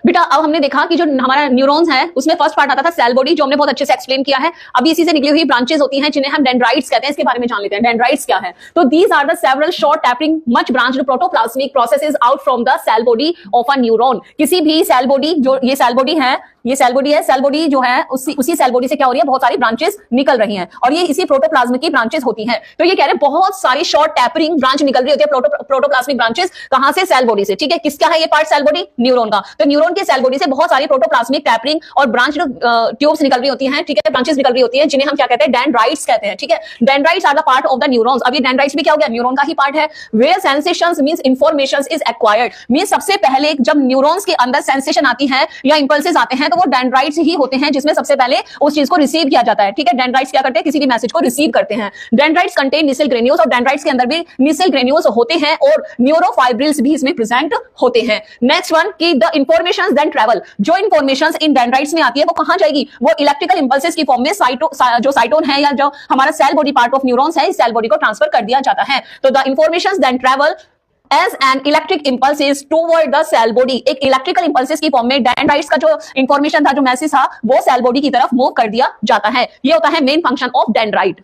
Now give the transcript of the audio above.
बेटा अब हमने देखा कि जो हमारा न्यूरॉन्स है उसमें फर्स्ट पार्ट आता था सेल बॉडी, जो हमने बहुत अच्छे से एक्सप्लेन किया है। अभी इसी से निकली हुई ब्रांचेस होती हैं जिन्हें हम डेंड्राइट्स कहते हैं। इसके बारे में जान लेते हैं, डेंड्राइट्स क्या है। तो these are the several short tapering much branched protoplasmic processes out from the cell body of a neuron. किसी भी सेल बॉडी, जो ये सेल बॉडी है, ये सेल बॉडी है, सेल बॉडी जो है उसी सेल बॉडी से क्या हो रही है, बहुत सारी ब्रांचेस निकल रही हैं और ये इसी प्रोटोप्लाज्म की ब्रांचेस होती हैं। तो ये कह रहे हैं बहुत सारी शॉर्ट टैपरिंग ब्रांच निकल रही होती है प्रोटोप्लाज्मिक ब्रांचेस। कहां से? सेल बॉडी से। ठीक है, किसका है ये पार्ट? सेल बॉडी, न्यूरॉन का। तो न्यूरॉन के सेल बॉडी से बहुत सारी प्रोटोप्लाज्मिक टैपरिंग और ब्रांच ट्यूब्स निकल रही होती हैं। ठीक है, ब्रांचेस निकल रही होती हैं जिन्हें हम क्या कहते हैं? डेंड्राइट्स कहते हैं। ठीक है, dendrites are the part of the neurons. अब ये डेंड्राइट्स भी क्या हो गया? न्यूरॉन का ही पार्ट है। Where sensations means informations is acquired, means सबसे पहले जब न्यूरॉन्स के अंदर सेंसेशन आती है या इंपल्सेस आते हैं तो वो डेंड्राइट्स ही होते हैं जिसमें सबसे पहले उस चीज को रिसीव किया जाता है। ठीक है, डेंड्राइट्स क्या करते हैं? किसी भी मैसेज को रिसीव करते हैं। डेंड्राइट्स कंटेन नीसेल ग्रेन्यूल्स, और डेंड्राइट्स के अंदर भी नीसेल ग्रेन्यूल्स होते हैं और न्यूरोफाइब्रिल्स भी इसमें प्रेजेंट होते हैं। नेक्स्ट वन कि द इंफॉर्मेशंस देन ट्रैवल, जो इंफॉर्मेशंस इन डेंड्राइट्स में आती है वो कहां जाएगी? वो इलेक्ट्रिकल इंपल्सेस की फॉर्म में जो साइटोन है या जो हमारा cell body part of neurons है, इस सेल बॉडी को ट्रांसफर कर दिया जाता है। तो the informations then travel as an electric impulses toward the cell body, एक इलेक्ट्रिकल इंपल्सेस की फॉर्म में डेंड्राइट्स का जो इंफॉर्मेशन था, जो मैसेज था, वो सेल बॉडी की तरफ मूव कर दिया जाता है। ये होता है मेन फंक्शन ऑफ डेंड्राइट।